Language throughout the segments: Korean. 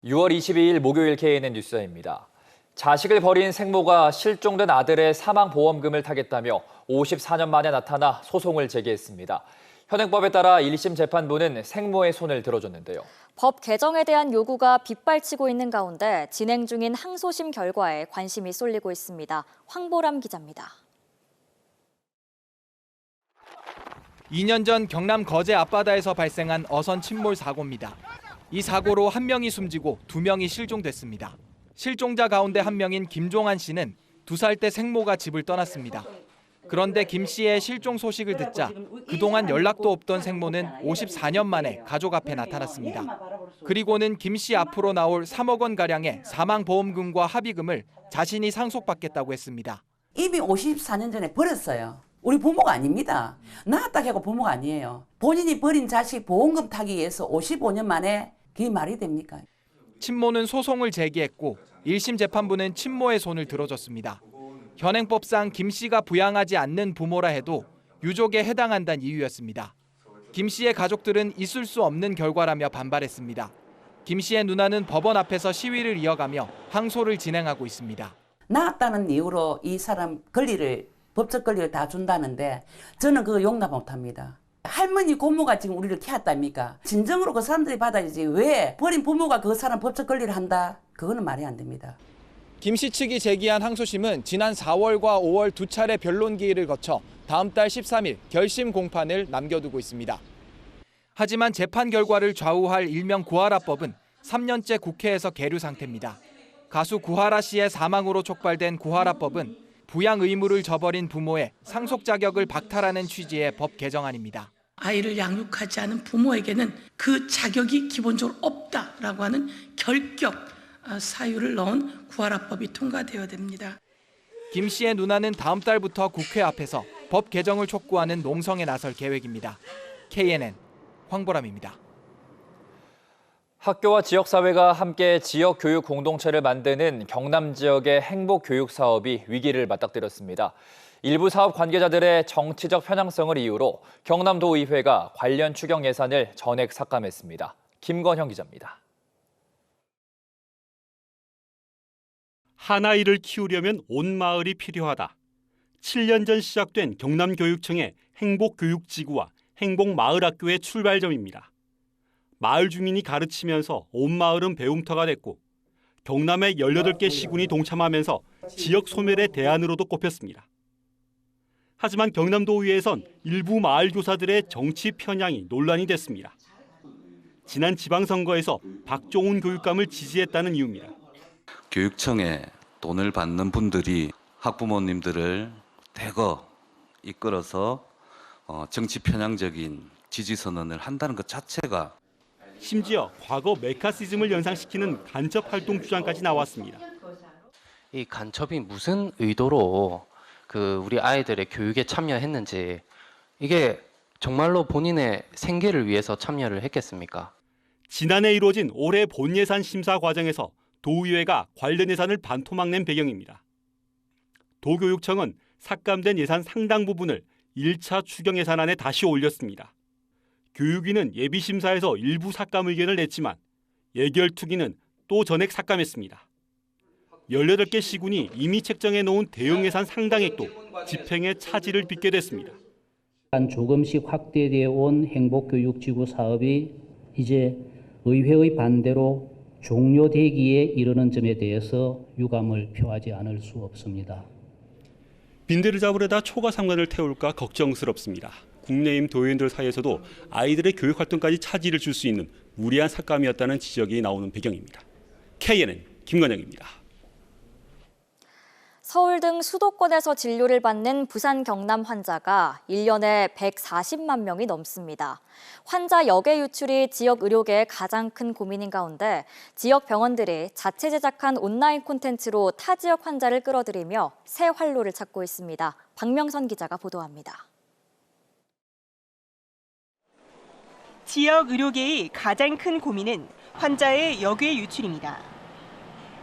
6월 22일 목요일 KNN 뉴스입니다. 자식을 버린 생모가 실종된 아들의 사망보험금을 타겠다며 54년 만에 나타나 소송을 제기했습니다. 현행법에 따라 1심 재판부는 생모의 손을 들어줬는데요. 법 개정에 대한 요구가 빗발치고 있는 가운데 진행 중인 항소심 결과에 관심이 쏠리고 있습니다. 황보람 기자입니다. 2년 전 경남 거제 앞바다에서 발생한 어선 침몰 사고입니다. 이 사고로 한 명이 숨지고 2명이 실종됐습니다. 실종자 가운데 한 명인 김종환 씨는 2살 때 생모가 집을 떠났습니다. 그런데 김 씨의 실종 소식을 듣자 그동안 연락도 없던 생모는 54년 만에 가족 앞에 나타났습니다. 그리고는 김 씨 앞으로 나올 3억 원가량의 사망보험금과 합의금을 자신이 상속받겠다고 했습니다. 이미 54년 전에 버렸어요. 우리 부모가 아닙니다. 낳았다 하고 부모가 아니에요. 본인이 버린 자식 보험금 타기 위해서 55년 만에 그게 말이 됩니까? 친모는 소송을 제기했고 1심 재판부는 친모의 손을 들어줬습니다. 현행법상 김 씨가 부양하지 않는 부모라 해도 유족에 해당한다는 이유였습니다. 김 씨의 가족들은 있을 수 없는 결과라며 반발했습니다. 김 씨의 누나는 법원 앞에서 시위를 이어가며 항소를 진행하고 있습니다. 낳았다는 이유로 이 사람 법적 권리를 다 준다는데 저는 그거 용납 못합니다. 할머니 고모가 지금 우리를 키웠답니까? 진정으로 그 사람들이 받아야지 왜 버린 부모가 그 사람 법적 권리를 한다? 그거는 말이 안 됩니다. 김 씨 측이 제기한 항소심은 지난 4월과 5월 2차례 변론 기일을 거쳐 다음 달 13일 결심 공판을 남겨두고 있습니다. 하지만 재판 결과를 좌우할 일명 구하라법은 3년째 국회에서 계류 상태입니다. 가수 구하라 씨의 사망으로 촉발된 구하라법은 부양 의무를 저버린 부모의 상속 자격을 박탈하는 취지의 법 개정안입니다. 아이를 양육하지 않은 부모에게는 그 자격이 기본적으로 없다라고 하는 결격 사유를 넣은 구하라법이 통과되어야 됩니다. 김 씨의 누나는 다음 달부터 국회 앞에서 법 개정을 촉구하는 농성에 나설 계획입니다. KNN 황보람입니다. 학교와 지역사회가 함께 지역교육 공동체를 만드는 경남 지역의 행복교육 사업이 위기를 맞닥뜨렸습니다. 일부 사업 관계자들의 정치적 편향성을 이유로 경남도의회가 관련 추경 예산을 전액 삭감했습니다. 김건형 기자입니다. 한 아이를 키우려면 온 마을이 필요하다. 7년 전 시작된 경남교육청의 행복교육지구와 행복마을학교의 출발점입니다. 마을 주민이 가르치면서 온 마을은 배움터가 됐고 경남의 18개 시군이 동참하면서 지역 소멸의 대안으로도 꼽혔습니다. 하지만 경남도의회에선 일부 마을 교사들의 정치 편향이 논란이 됐습니다. 지난 지방선거에서 박종훈 교육감을 지지했다는 이유입니다. 교육청에 돈을 받는 분들이 학부모님들을 대거 이끌어서 정치 편향적인 지지 선언을 한다는 것 자체가 심지어 과거 메카시즘을 연상시키는 간첩 활동 주장까지 나왔습니다. 이 간첩이 무슨 의도로 우리 아이들의 교육에 참여했는지 이게 정말로 본인의 생계를 위해서 참여를 했겠습니까? 지난해 이루어진 올해 본예산 심사 과정에서 도의회가 관련 예산을 반토막 낸 배경입니다. 도교육청은 삭감된 예산 상당 부분을 1차 추경 예산안에 다시 올렸습니다. 교육위는 예비심사에서 일부 삭감 의견을 냈지만 예결특위는 또 전액 삭감했습니다. 18개 시군이 이미 책정해 놓은 대응 예산 상당액도 집행에 차질을 빚게 됐습니다. 조금씩 확대되어 온 행복교육지구 사업이 이제 의회의 반대로 종료되기에 이르는 점에 대해서 유감을 표하지 않을 수 없습니다. 빈대를 잡으려다 초과 상관을 태울까 걱정스럽습니다. 국내임 도의원들 사이에서도 아이들의 교육 활동까지 차질을 줄 수 있는 무리한 삭감이었다는 지적이 나오는 배경입니다. KNN 김건영입니다. 서울 등 수도권에서 진료를 받는 부산 경남 환자가 1년에 140만 명이 넘습니다. 환자 역외 유출이 지역 의료계의 가장 큰 고민인 가운데 지역 병원들이 자체 제작한 온라인 콘텐츠로 타 지역 환자를 끌어들이며 새 활로를 찾고 있습니다. 박명선 기자가 보도합니다. 지역 의료계의 가장 큰 고민은 환자의 역외 유출입니다.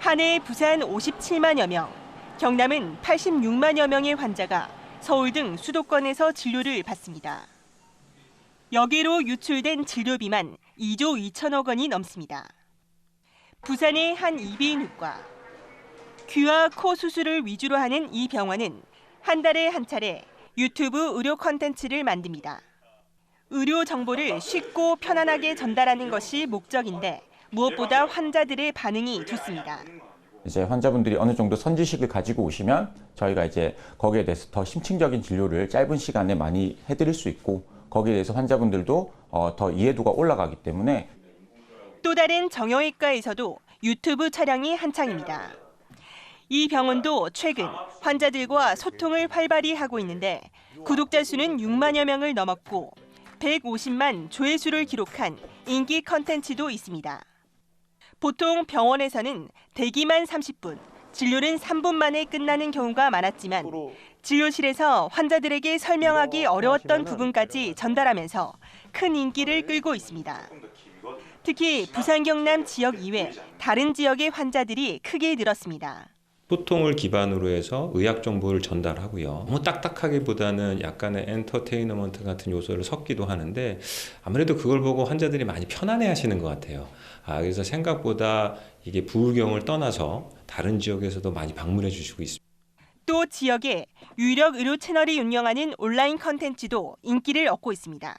한 해 부산 57만여 명, 경남은 86만여 명의 환자가 서울 등 수도권에서 진료를 받습니다. 역외로 유출된 진료비만 2조 2천억 원이 넘습니다. 부산의 한 이비인후과. 귀와 코 수술을 위주로 하는 이 병원은 한 달에 한 차례 유튜브 의료 콘텐츠를 만듭니다. 의료 정보를 쉽고 편안하게 전달하는 것이 목적인데 무엇보다 환자들의 반응이 좋습니다. 이제 환자분들이 어느 정도 선지식을 가지고 오시면 저희가 이제 거기에 대해서 더 심층적인 진료를 짧은 시간에 많이 해드릴 수 있고 거기에 대해서 환자분들도 더 이해도가 올라가기 때문에. 또 다른 정형외과에서도 유튜브 촬영이 한창입니다. 이 병원도 최근 환자들과 소통을 활발히 하고 있는데 구독자 수는 6만여 명을 넘었고 150만 조회수를 기록한 인기 컨텐츠도 있습니다. 보통 병원에서는 대기만 30분, 진료는 3분 만에 끝나는 경우가 많았지만 진료실에서 환자들에게 설명하기 어려웠던 부분까지 전달하면서 큰 인기를 끌고 있습니다. 특히 부산 경남 지역 이외 다른 지역의 환자들이 크게 늘었습니다. 소통을 기반으로 해서 의학 정보를 전달하고요. 너무 딱딱하기보다는 약간의 엔터테이너먼트 같은 요소를 섞기도 하는데 아무래도 그걸 보고 환자들이 많이 편안해 하시는 것 같아요. 그래서 생각보다 이게 부울경을 떠나서 다른 지역에서도 많이 방문해 주시고 있습니다. 또 지역에 유력 의료 채널이 운영하는 온라인 컨텐츠도 인기를 얻고 있습니다.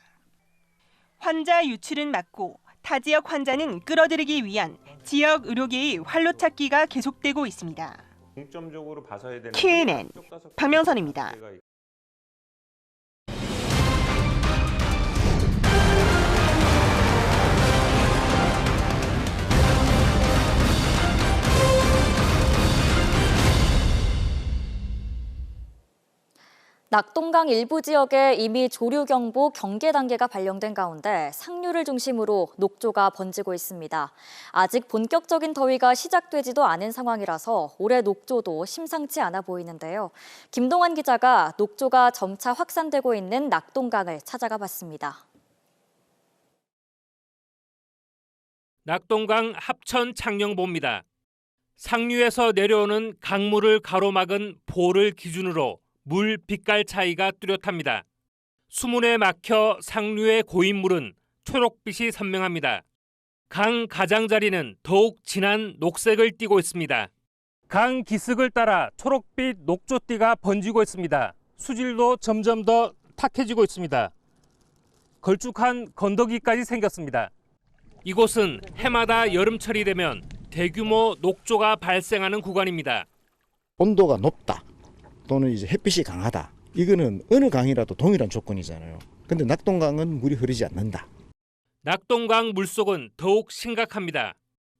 환자 유출은 막고 타 지역 환자는 끌어들이기 위한 지역 의료계의 활로찾기가 계속되고 있습니다. 중점적으로 봐서야 되는 KNN 박명선입니다. 낙동강 일부 지역에 이미 조류경보 경계 단계가 발령된 가운데 상류를 중심으로 녹조가 번지고 있습니다. 아직 본격적인 더위가 시작되지도 않은 상황이라서 올해 녹조도 심상치 않아 보이는데요. 김동환 기자가 녹조가 점차 확산되고 있는 낙동강을 찾아가 봤습니다. 낙동강 합천 창녕보입니다. 상류에서 내려오는 강물을 가로막은 보를 기준으로 물 빛깔 차이가 뚜렷합니다. 수문에 막혀 상류의 고인물은 초록빛이 선명합니다. 강 가장자리는 더욱 진한 녹색을 띠고 있습니다. 강 기슭을 따라 초록빛 녹조띠가 번지고 있습니다. 수질도 점점 더 탁해지고 있습니다. 걸쭉한 건더기까지 생겼습니다. 이곳은 해마다 여름철이 되면 대규모 녹조가 발생하는 구간입니다. 온도가 높다 또는 이제 햇빛이 강하다. 이거는 어느 강이라도 동일한 조건이잖아요. 근데 낙동강은 물이 흐르지 않는다. 낙동강 물속은 더욱 심각합니다.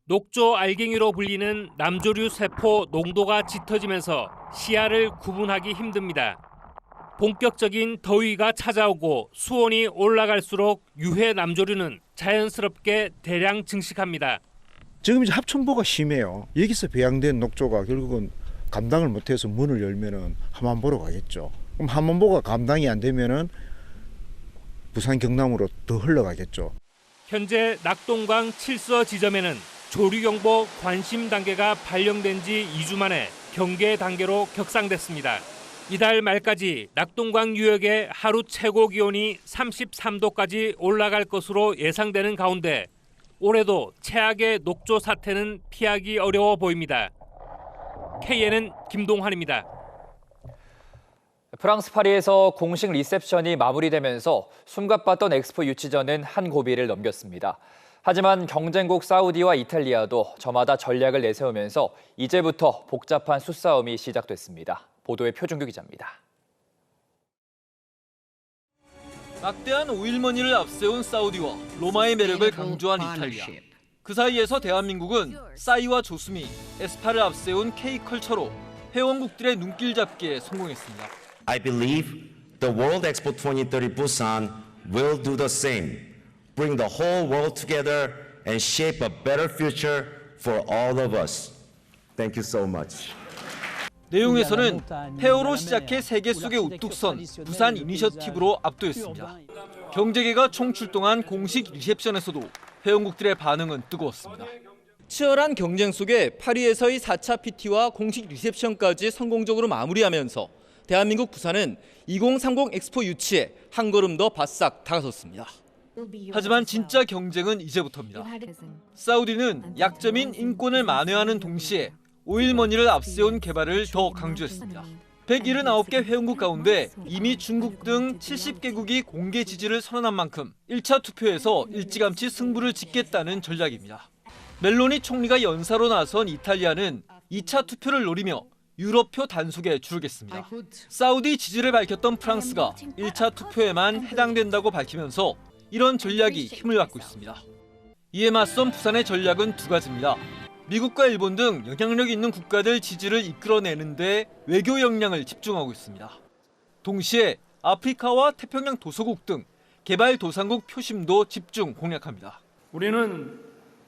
녹조 알갱이로 불리는 남조류 세포 농도가 짙어지면서 시야를 구분하기 힘듭니다. 본격적인 더위가 찾아오고 수온이 올라갈수록 유해 남조류는 자연스럽게 대량 증식합니다. 지금 이제 합천보가 심해요. 여기서 배양된 녹조가 결국은 감당을 못해서 문을 열면은 함안보로 가겠죠. 그럼 함안보가 감당이 안 되면은 부산 경남으로 더 흘러가겠죠. 현재 낙동강 7서 지점에는 조류경보 관심 단계가 발령된 지 2주 만에 경계 단계로 격상됐습니다. 이달 말까지 낙동강 유역의 하루 최고 기온이 33도까지 올라갈 것으로 예상되는 가운데 올해도 최악의 녹조 사태는 피하기 어려워 보입니다. KNN 김동환입니다. 프랑스 파리에서 공식 리셉션이 마무리되면서 숨가빴던 엑스포 유치전은 한 고비를 넘겼습니다. 하지만 경쟁국 사우디와 이탈리아도 저마다 전략을 내세우면서 이제부터 복잡한 수싸움이 시작됐습니다. 보도에 표준규 기자입니다. 막대한 오일머니를 앞세운 사우디와 로마의 매력을 강조한 이탈리아. 그 사이에서 대한민국은 싸이와 조수미, 에스파를 앞세운 K컬처로 회원국들의 눈길 잡기에 성공했습니다. I believe the World Expo 2030 Busan will do the same. Bring the whole world together and shape a better future for all of us. Thank you so much. 내용에서는 폐허로 시작해 세계 속의 우뚝 선 부산 이니셔티브로 압도했습니다. 경제계가 총출동한 공식 리셉션에서도 회원국들의 반응은 뜨거웠습니다. 치열한 경쟁 속에 파리에서의 4차 PT와 공식 리셉션까지 성공적으로 마무리하면서 대한민국 부산은 2030 엑스포 유치에 한 걸음 더 바싹 다가섰습니다. 하지만 진짜 경쟁은 이제부터입니다. 사우디는 약점인 인권을 만회하는 동시에 오일머니를 앞세운 개발을 더 강조했습니다. 179개 회원국 가운데 이미 중국 등 70개국이 공개 지지를 선언한 만큼 1차 투표에서 일찌감치 승부를 짓겠다는 전략입니다. 멜로니 총리가 연사로 나선 이탈리아는 2차 투표를 노리며 유럽표 단속에 주르겠습니다. 사우디 지지를 밝혔던 프랑스가 1차 투표에만 해당된다고 밝히면서 이런 전략이 힘을 받고 있습니다. 이에 맞선 부산의 전략은 두 가지입니다. 미국과 일본 등 영향력 있는 국가들 지지를 이끌어내는 데 외교 역량을 집중하고 있습니다. 동시에 아프리카와 태평양 도서국 등 개발도상국 표심도 집중 공략합니다. 우리는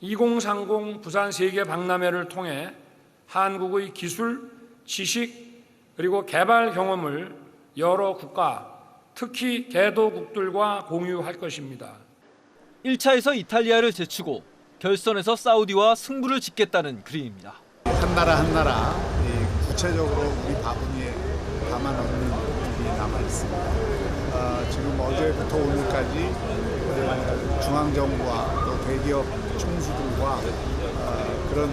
2030 부산 세계 박람회를 통해 한국의 기술, 지식, 그리고 개발 경험을 여러 국가, 특히 개도국들과 공유할 것입니다. 1차에서 이탈리아를 제치고 결선에서 사우디와 승부를 짓겠다는 그림입니다. 한 나라 구체적으로 우리 바구니에 담아놓는 일이 남아 있습니다. 지금 어제부터 오늘까지 중앙정부와 또 대기업 총수들과 그런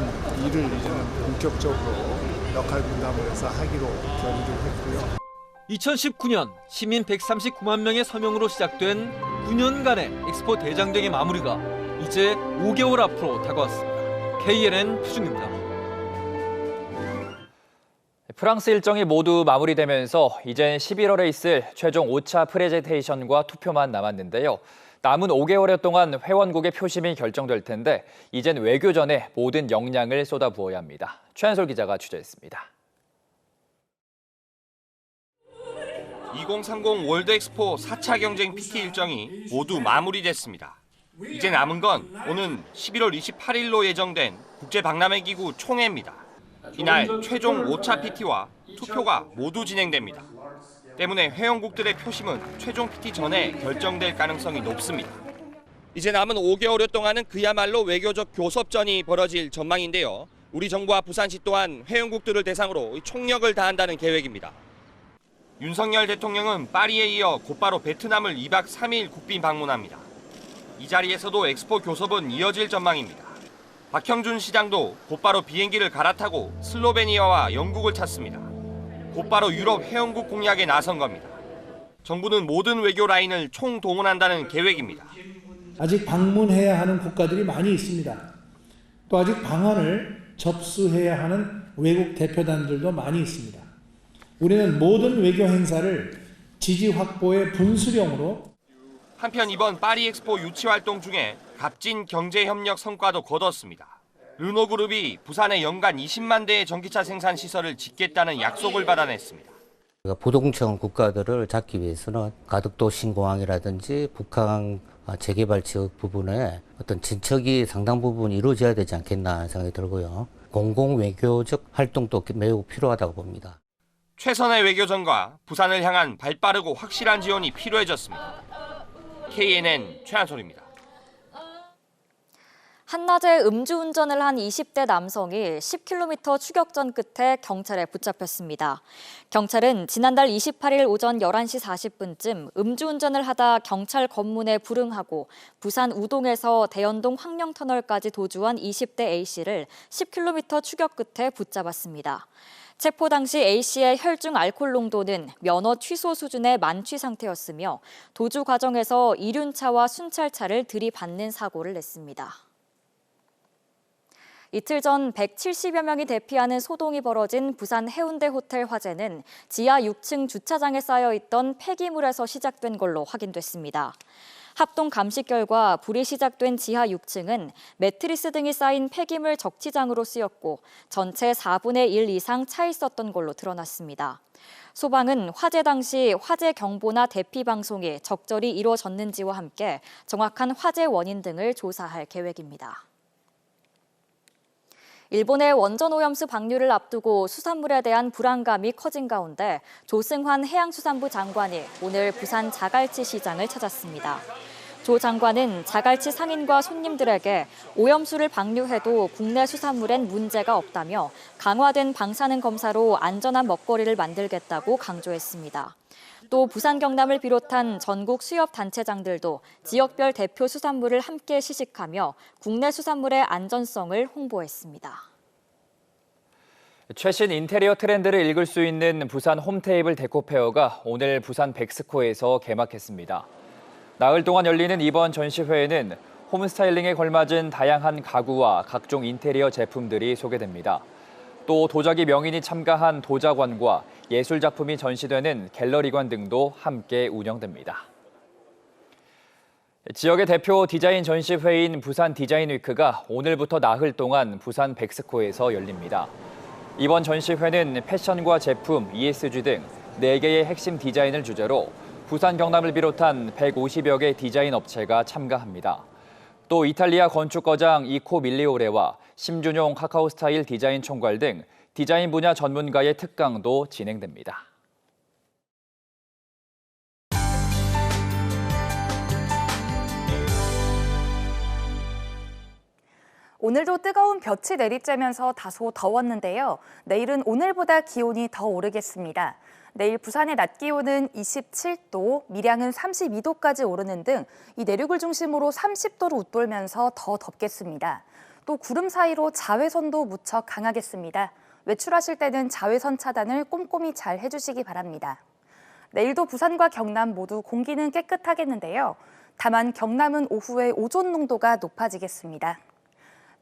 일을 이제는 본격적으로 역할 분담을 해서 하기로 결의를 했고요. 2019년 시민 139만 명의 서명으로 시작된 9년간의 엑스포 대장정의 마무리가 이제 5개월 앞으로 다가왔습니다. KNN 표준입니다. 프랑스 일정이 모두 마무리되면서 이젠 11월에 있을 최종 5차 프레젠테이션과 투표만 남았는데요. 남은 5개월 동안 회원국의 표심이 결정될 텐데 이젠 외교전에 모든 역량을 쏟아부어야 합니다. 최한솔 기자가 취재했습니다. 2030 월드 엑스포 4차 경쟁 PT 일정이 모두 마무리됐습니다. 이제 남은 건 오는 11월 28일로 예정된 국제박람회기구 총회입니다. 이날 최종 5차 PT와 투표가 모두 진행됩니다. 때문에 회원국들의 표심은 최종 PT 전에 결정될 가능성이 높습니다. 이제 남은 5개월 동안은 그야말로 외교적 교섭전이 벌어질 전망인데요. 우리 정부와 부산시 또한 회원국들을 대상으로 총력을 다한다는 계획입니다. 윤석열 대통령은 파리에 이어 곧바로 베트남을 2박 3일 국빈 방문합니다. 이 자리에서도 엑스포 교섭은 이어질 전망입니다. 박형준 시장도 곧바로 비행기를 갈아타고 슬로베니아와 영국을 찾습니다. 곧바로 유럽 회원국 공략에 나선 겁니다. 정부는 모든 외교 라인을 총동원한다는 계획입니다. 아직 방문해야 하는 국가들이 많이 있습니다. 또 아직 방안을 접수해야 하는 외국 대표단들도 많이 있습니다. 우리는 모든 외교 행사를 지지 확보의 분수령으로. 한편 이번 파리 엑스포 유치 활동 중에 값진 경제협력 성과도 거뒀습니다. 르노그룹이 부산에 연간 20만 대의 전기차 생산 시설을 짓겠다는 약속을 받아냈습니다. 부동층 국가들을 잡기 위해서는 가덕도 신공항이라든지 북한 재개발 지역 부분에 어떤 진척이 상당 부분 이루어져야 되지 않겠나 하는 생각이 들고요. 공공 외교적 활동도 매우 필요하다고 봅니다. 최선의 외교전과 부산을 향한 발빠르고 확실한 지원이 필요해졌습니다. KNN 최한솔입니다. 한낮에 음주운전을 한 20대 남성이 10km 추격전 끝에 경찰에 붙잡혔습니다. 경찰은 지난달 28일 오전 11시 40분쯤 음주운전을 하다 경찰 검문에 불응하고 부산 우동에서 대연동 황령터널까지 도주한 20대 A씨를 10km 추격 끝에 붙잡았습니다. 체포 당시 A씨의 혈중 알코올 농도는 면허 취소 수준의 만취 상태였으며 도주 과정에서 이륜차와 순찰차를 들이받는 사고를 냈습니다. 이틀 전 170여 명이 대피하는 소동이 벌어진 부산 해운대 호텔 화재는 지하 6층 주차장에 쌓여있던 폐기물에서 시작된 걸로 확인됐습니다. 합동 감식 결과 불이 시작된 지하 6층은 매트리스 등이 쌓인 폐기물 적치장으로 쓰였고 전체 4분의 1 이상 차 있었던 걸로 드러났습니다. 소방은 화재 당시 화재 경보나 대피 방송이 적절히 이루어졌는지와 함께 정확한 화재 원인 등을 조사할 계획입니다. 일본의 원전 오염수 방류를 앞두고 수산물에 대한 불안감이 커진 가운데 조승환 해양수산부 장관이 오늘 부산 자갈치 시장을 찾았습니다. 조 장관은 자갈치 상인과 손님들에게 오염수를 방류해도 국내 수산물엔 문제가 없다며 강화된 방사능 검사로 안전한 먹거리를 만들겠다고 강조했습니다. 또 부산 경남을 비롯한 전국 수협 단체장들도 지역별 대표 수산물을 함께 시식하며 국내 수산물의 안전성을 홍보했습니다. 최신 인테리어 트렌드를 읽을 수 있는 부산 홈테이블 데코페어가 오늘 부산 백스코에서 개막했습니다. 나흘 동안 열리는 이번 전시회에는 홈스타일링에 걸맞은 다양한 가구와 각종 인테리어 제품들이 소개됩니다. 또 도자기 명인이 참가한 도자관과 예술 작품이 전시되는 갤러리관 등도 함께 운영됩니다. 지역의 대표 디자인 전시회인 부산 디자인위크가 오늘부터 나흘 동안 부산 백스코에서 열립니다. 이번 전시회는 패션과 제품, ESG 등 4개의 핵심 디자인을 주제로 부산 경남을 비롯한 150여 개 디자인 업체가 참가합니다. 또 이탈리아 건축거장 이코 밀리오레와 심준용 카카오 스타일 디자인 총괄 등 디자인 분야 전문가의 특강도 진행됩니다. 오늘도 뜨거운 볕이 내리쬐면서 다소 더웠는데요. 내일은 오늘보다 기온이 더 오르겠습니다. 내일 부산의 낮 기온은 27도, 밀양은 32도까지 오르는 등 이 내륙을 중심으로 30도로 웃돌면서 더 덥겠습니다. 또 구름 사이로 자외선도 무척 강하겠습니다. 외출하실 때는 자외선 차단을 꼼꼼히 잘 해주시기 바랍니다. 내일도 부산과 경남 모두 공기는 깨끗하겠는데요. 다만 경남은 오후에 오존 농도가 높아지겠습니다.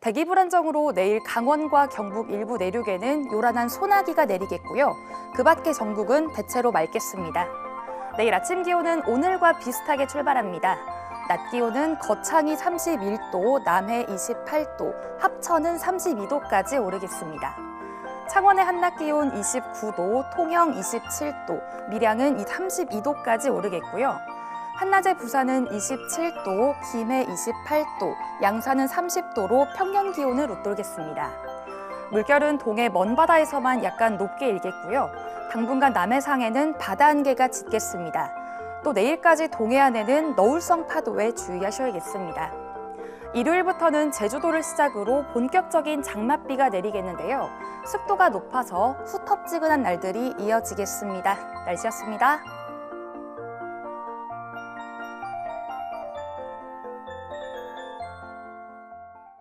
대기 불안정으로 내일 강원과 경북 일부 내륙에는 요란한 소나기가 내리겠고요. 그 밖의 전국은 대체로 맑겠습니다. 내일 아침 기온은 오늘과 비슷하게 출발합니다. 낮 기온은 거창이 31도, 남해 28도, 합천은 32도까지 오르겠습니다. 창원의 한낮 기온 29도, 통영 27도, 밀양은 32도까지 오르겠고요. 한낮의 부산은 27도, 김해 28도, 양산은 30도로 평년 기온을 웃돌겠습니다. 물결은 동해 먼바다에서만 약간 높게 일겠고요. 당분간 남해상에는 바다 안개가 짙겠습니다. 또 내일까지 동해안에는 너울성 파도에 주의하셔야겠습니다. 일요일부터는 제주도를 시작으로 본격적인 장맛비가 내리겠는데요. 습도가 높아서 후텁지근한 날들이 이어지겠습니다. 날씨였습니다.